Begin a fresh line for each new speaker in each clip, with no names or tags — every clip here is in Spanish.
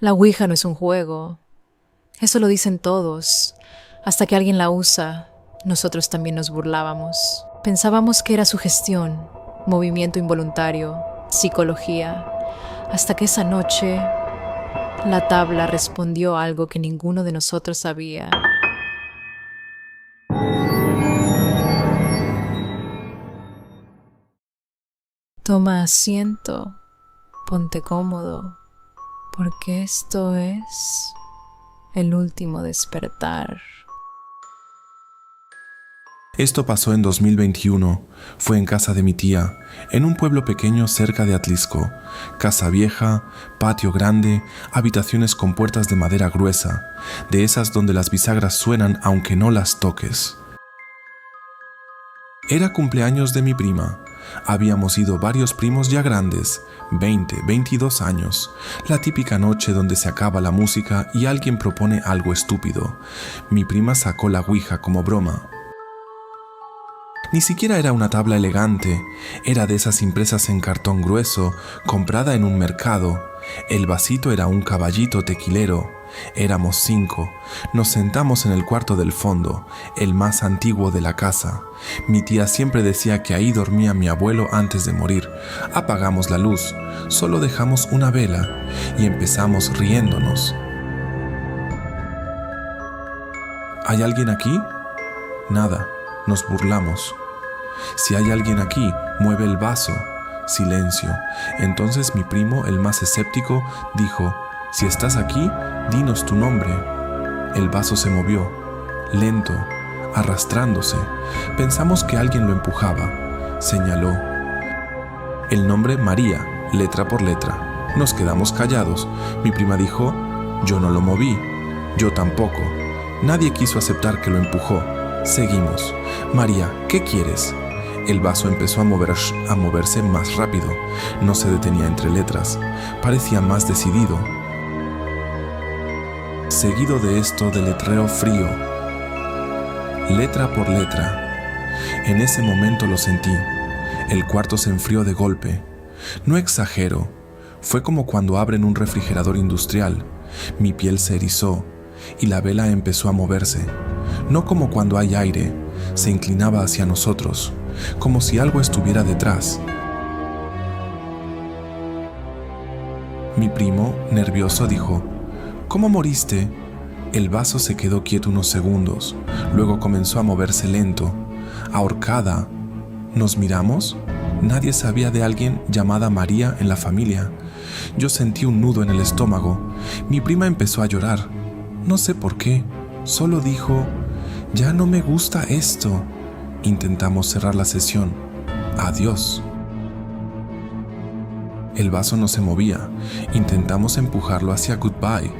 La Ouija no es un juego. Eso lo dicen todos. Hasta que alguien la usa, nosotros también nos burlábamos. Pensábamos que era sugestión, movimiento involuntario, psicología. Hasta que esa noche, la tabla respondió algo que ninguno de nosotros sabía. Toma asiento, ponte cómodo, porque esto es el último despertar.
Esto pasó en 2021. Fue en casa de mi tía, en un pueblo pequeño cerca de Atlisco. Casa vieja, patio grande, habitaciones con puertas de madera gruesa, de esas donde las bisagras suenan aunque no las toques. Era cumpleaños de mi prima. Habíamos ido varios primos ya grandes, 20, 22 años, la típica noche donde se acaba la música y alguien propone algo estúpido. Mi prima sacó la Ouija como broma. Ni siquiera era una tabla elegante, era de esas impresas en cartón grueso, comprada en un mercado. El vasito era un caballito tequilero. Éramos 5. Nos sentamos en el cuarto del fondo, el más antiguo de la casa. Mi tía siempre decía que ahí dormía mi abuelo antes de morir. Apagamos la luz, solo dejamos una vela y empezamos riéndonos. ¿Hay alguien aquí? Nada, nos burlamos. Si hay alguien aquí, mueve el vaso. Silencio. Entonces mi primo, el más escéptico, dijo: si estás aquí, dinos tu nombre. El vaso se movió, lento, arrastrándose. Pensamos que alguien lo empujaba. Señaló. El nombre María, letra por letra. Nos quedamos callados. Mi prima dijo: yo no lo moví. Yo tampoco. Nadie quiso aceptar que lo empujó. Seguimos. María, ¿qué quieres? El vaso empezó a moverse más rápido. No se detenía entre letras. Parecía más decidido. Seguido de esto deletreo frío, letra por letra. En ese momento lo sentí. El cuarto se enfrió de golpe. No exagero. Fue como cuando abren un refrigerador industrial. Mi piel se erizó y la vela empezó a moverse. No como cuando hay aire. Se inclinaba hacia nosotros, como si algo estuviera detrás. Mi primo, nervioso, dijo: ¿cómo moriste? El vaso se quedó quieto unos segundos, luego comenzó a moverse lento, ahorcada. ¿Nos miramos? Nadie sabía de alguien llamada María en la familia. Yo sentí un nudo en el estómago. Mi prima empezó a llorar. No sé por qué, solo dijo: ya no me gusta esto. Intentamos cerrar la sesión. Adiós. El vaso no se movía. Intentamos empujarlo hacia goodbye.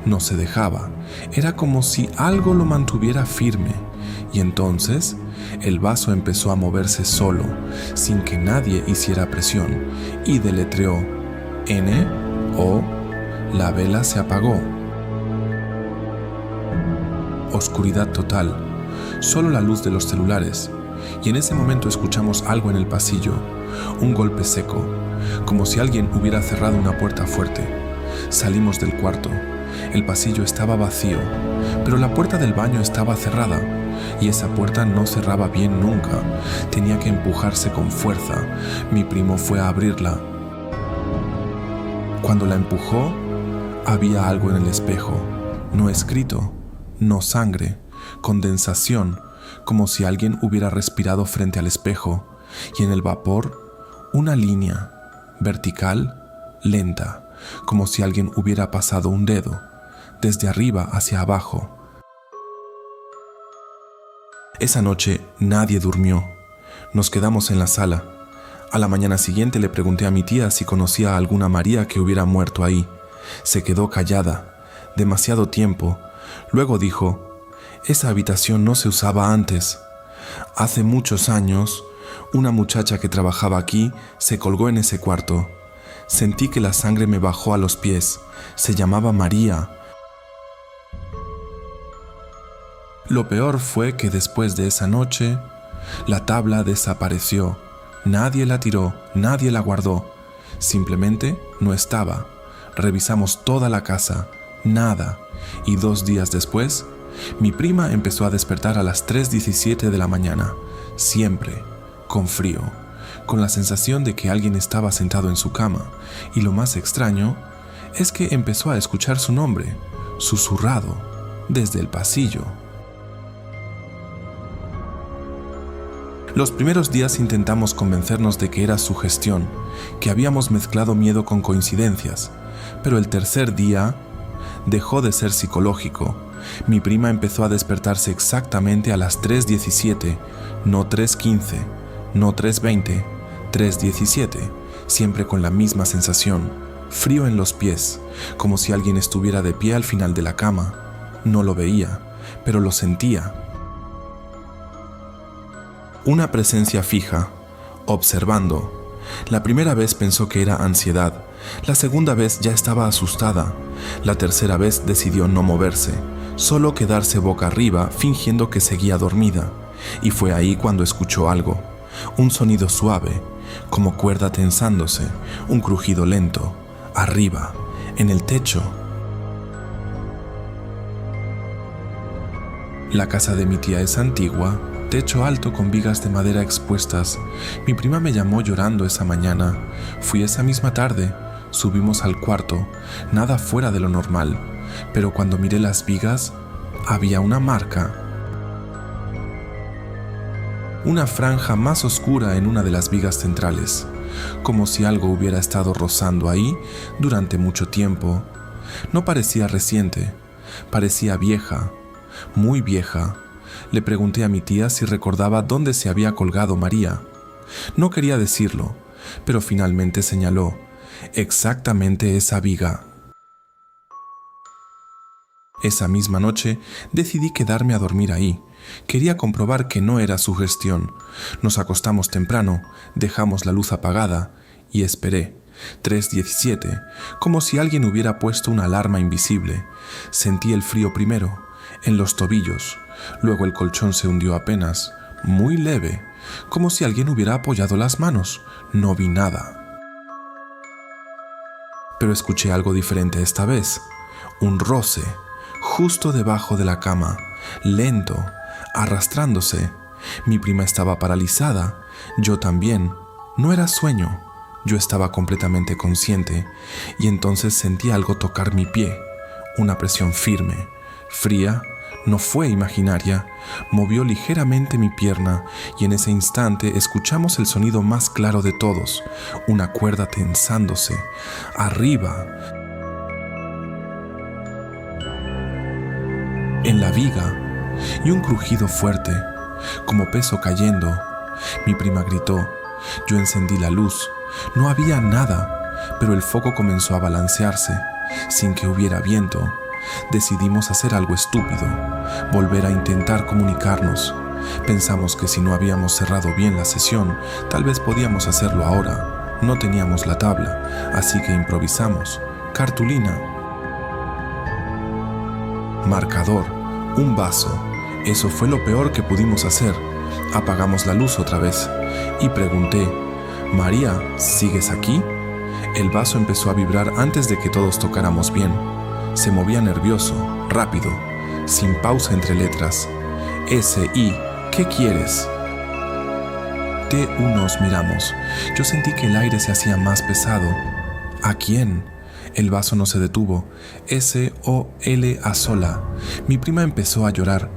No se dejaba. Era como si algo lo mantuviera firme. Y entonces, el vaso empezó a moverse solo, sin que nadie hiciera presión, y deletreó N-O. La vela se apagó. Oscuridad total. Solo la luz de los celulares. Y en ese momento escuchamos algo en el pasillo. Un golpe seco, como si alguien hubiera cerrado una puerta fuerte. Salimos del cuarto. El pasillo estaba vacío, pero la puerta del baño estaba cerrada, y esa puerta no cerraba bien nunca. Tenía que empujarse con fuerza. Mi primo fue a abrirla. Cuando la empujó, había algo en el espejo. No escrito, no sangre, condensación, como si alguien hubiera respirado frente al espejo, y en el vapor, una línea, vertical, lenta, como si alguien hubiera pasado un dedo, desde arriba hacia abajo. Esa noche nadie durmió. Nos quedamos en la sala. A la mañana siguiente le pregunté a mi tía si conocía a alguna María que hubiera muerto ahí. Se quedó callada, demasiado tiempo. Luego dijo: esa habitación no se usaba antes. Hace muchos años, una muchacha que trabajaba aquí se colgó en ese cuarto. Sentí que la sangre me bajó a los pies. Se llamaba María. Lo peor fue que después de esa noche, la tabla desapareció. Nadie la tiró, nadie la guardó. Simplemente no estaba. Revisamos toda la casa, nada. Y 2 días después, mi prima empezó a despertar a las 3:17 de la mañana, siempre, con frío, con la sensación de que alguien estaba sentado en su cama. Y lo más extraño es que empezó a escuchar su nombre, susurrado, desde el pasillo. Los primeros días intentamos convencernos de que era sugestión, que habíamos mezclado miedo con coincidencias, pero el tercer día dejó de ser psicológico. Mi prima empezó a despertarse exactamente a las 3:17, no 3:15, no 3:20, 3:17, siempre con la misma sensación, frío en los pies, como si alguien estuviera de pie al final de la cama. No lo veía, pero lo sentía. Una presencia fija, observando. La primera vez pensó que era ansiedad, la segunda vez ya estaba asustada, la tercera vez decidió no moverse, solo quedarse boca arriba fingiendo que seguía dormida, y fue ahí cuando escuchó algo, un sonido suave, como cuerda tensándose, un crujido lento, arriba, en el techo. La casa de mi tía es antigua, techo alto con vigas de madera expuestas. Mi prima me llamó llorando esa mañana. Fui esa misma tarde. Subimos al cuarto, nada fuera de lo normal, pero cuando miré las vigas, había una marca. Una franja más oscura en una de las vigas centrales, como si algo hubiera estado rozando ahí durante mucho tiempo. No parecía reciente, parecía vieja, muy vieja. Le pregunté a mi tía si recordaba dónde se había colgado María. No quería decirlo, pero finalmente señaló exactamente esa viga. Esa misma noche decidí quedarme a dormir ahí. Quería comprobar que no era sugestión. Nos acostamos temprano, dejamos la luz apagada y esperé. 3:17, como si alguien hubiera puesto una alarma invisible. Sentí el frío primero, en los tobillos. Luego el colchón se hundió apenas, muy leve, como si alguien hubiera apoyado las manos. No vi nada. Pero escuché algo diferente esta vez. Un roce, justo debajo de la cama, lento, arrastrándose. Mi prima estaba paralizada, yo también. No era sueño, yo estaba completamente consciente, y entonces sentí algo tocar mi pie, una presión firme, fría. No fue imaginaria, movió ligeramente mi pierna y en ese instante escuchamos el sonido más claro de todos, una cuerda tensándose, arriba, en la viga, y un crujido fuerte, como peso cayendo. Mi prima gritó, yo encendí la luz, no había nada, pero el foco comenzó a balancearse, sin que hubiera viento. Decidimos hacer algo estúpido, volver a intentar comunicarnos. Pensamos que si no habíamos cerrado bien la sesión, tal vez podíamos hacerlo ahora. No teníamos la tabla, así que improvisamos. Cartulina, marcador, un vaso. Eso fue lo peor que pudimos hacer. Apagamos la luz otra vez y pregunté, María, ¿sigues aquí? El vaso empezó a vibrar antes de que todos tocáramos bien. Se movía nervioso, rápido, sin pausa entre letras. S-I, ¿qué quieres? T-U nos miramos. Yo sentí que el aire se hacía más pesado. ¿A quién? El vaso no se detuvo. S-O-L a sola. Mi prima empezó a llorar.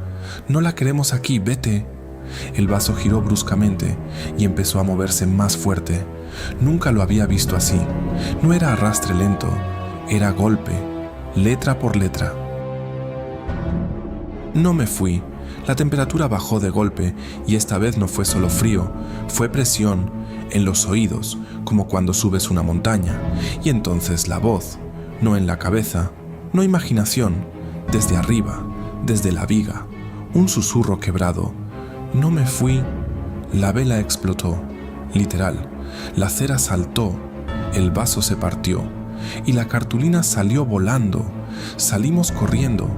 No la queremos aquí, vete. El vaso giró bruscamente y empezó a moverse más fuerte. Nunca lo había visto así. No era arrastre lento, era golpe, letra por letra. No me fui. La temperatura bajó de golpe y esta vez no fue solo frío, fue presión en los oídos, como cuando subes una montaña, y entonces la voz, no en la cabeza, no imaginación, desde arriba, desde la viga, un susurro quebrado. No me fui. La vela explotó, literal. La cera saltó, el vaso se partió y la cartulina salió volando. Salimos corriendo.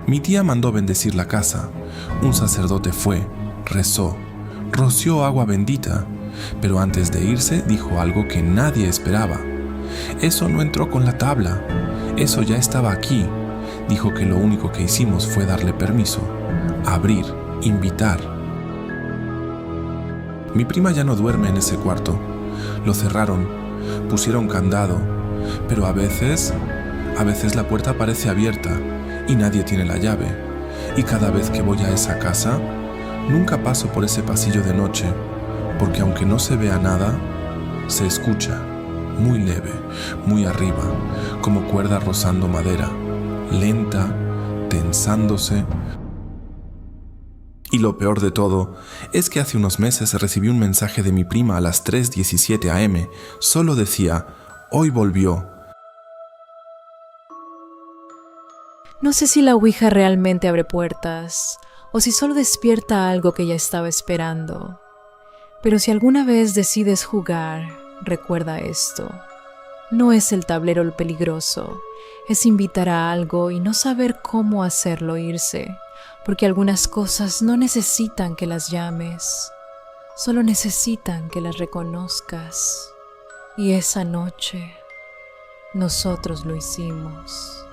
Mi tía mandó bendecir la casa. Un sacerdote fue, rezó, roció agua bendita, pero antes de irse dijo algo que nadie esperaba. Eso no entró con la tabla. Eso ya estaba aquí. Dijo que lo único que hicimos fue darle permiso, abrir, invitar. Mi prima ya no duerme en ese cuarto. Lo cerraron, pusieron candado, pero a veces la puerta parece abierta y nadie tiene la llave. Y cada vez que voy a esa casa, nunca paso por ese pasillo de noche, porque aunque no se vea nada, se escucha, muy leve, muy arriba, como cuerda rozando madera, lenta, tensándose. Y lo peor de todo es que hace unos meses recibí un mensaje de mi prima a las 3:17 am. Solo decía, hoy volvió.
No sé si la Ouija realmente abre puertas o si solo despierta algo que ya estaba esperando. Pero si alguna vez decides jugar, recuerda esto. No es el tablero lo peligroso, es invitar a algo y no saber cómo hacerlo irse, porque algunas cosas no necesitan que las llames, solo necesitan que las reconozcas. Y esa noche, nosotros lo hicimos.